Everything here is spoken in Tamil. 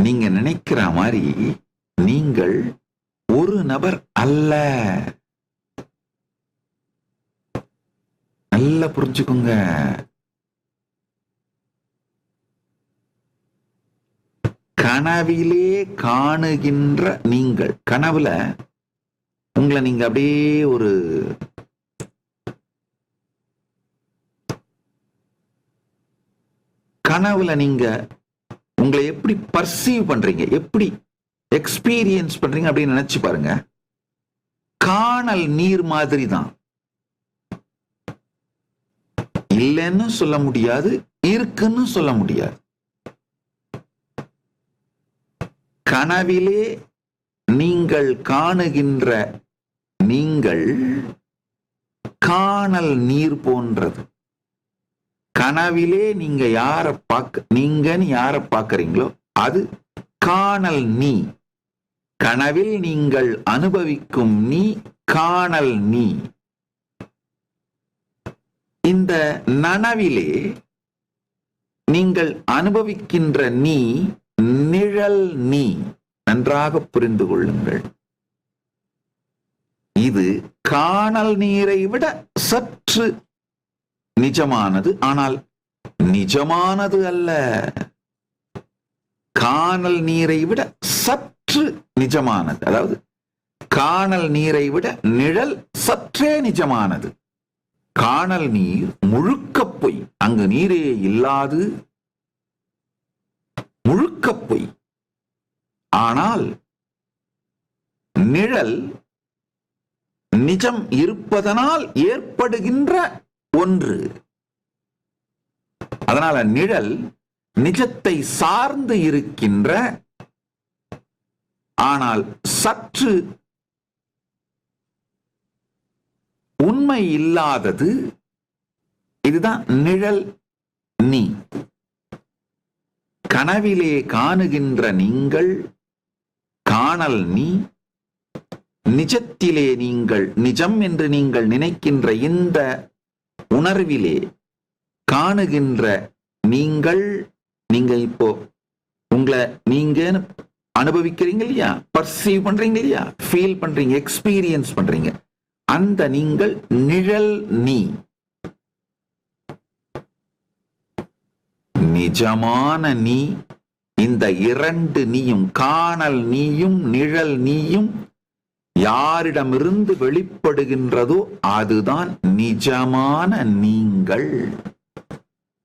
நீங்க நினைக்கிற மாதிரி நீங்கள் ஒரு நபர் அல்ல. நல்லா புரிஞ்சுக்குங்க. கனவிலே காணுகின்ற நீங்கள், கனவுல உங்களை நீங்க அப்படியே ஒரு கனவுல நீங்க உங்களை எப்படி பர்சீவ் பண்றீங்க, எப்படி எக்ஸ்பீரியன்ஸ் பண்றீங்க அப்படின்னு நினைச்சு பாருங்க. காணல் நீர் மாதிரி தான். இல்லைன்னு சொல்ல முடியாது, இருக்குன்னு சொல்ல முடியாது. கனவிலே நீங்கள் காணுகின்ற நீங்கள் காணல் நீர் போன்றது. கனவிலே நீங்க நீங்கன்னு யார பார்க்கறீங்களோ அது காணல் நீ. கனவில் நீங்கள் அனுபவிக்கும் நீ காணல் நீ. இந்த நனவிலே நீங்கள் அனுபவிக்கின்ற நீ நிழல் நீ. நன்றாக புரிந்து கொள்ளுங்கள். இது காணல் நீரை விட சற்று நிஜமானது, ஆனால் நிஜமானது அல்ல. காணல் நீரை விட சற்று நிஜமானது, அதாவது காணல் நீரை விட நிழல் சற்றே நிஜமானது. காணல் நீர் முழுக்க பொய், அங்கு நீரே இல்லாது முழுக்க பொய். ஆனால் நிழல் நிஜம் இருப்பதனால் ஏற்படுகின்ற ஒன்று. அதனால நிழல் நிஜத்தை சார்ந்து இருக்கின்ற, ஆனால் சற்று உண்மை இல்லாதது. இதுதான் நிழல் நீ. கனவிலே காணுகின்ற நீங்கள் காணல் நீ. நிஜத்திலே நீங்கள் நிஜம் என்று நீங்கள் நினைக்கின்ற இந்த உணர்விலே காணுகின்ற நீங்கள், நீங்க இப்போ உங்களை நீங்க அனுபவிக்கிறீங்க இல்லையா, பர்சீவ் பண்றீங்க இல்லையா, ஃபீல் பண்றீங்க, எக்ஸ்பீரியன்ஸ் பண்றீங்க, அந்த நீங்கள் நிழல் நீ. நிஜமான நீ, இந்த இரண்டு நீயும், காணல் நீயும் நிழல் நீயும் யாரிடமிருந்து வெளிப்படுகின்றதோ அதுதான் நிஜமான நீங்கள்.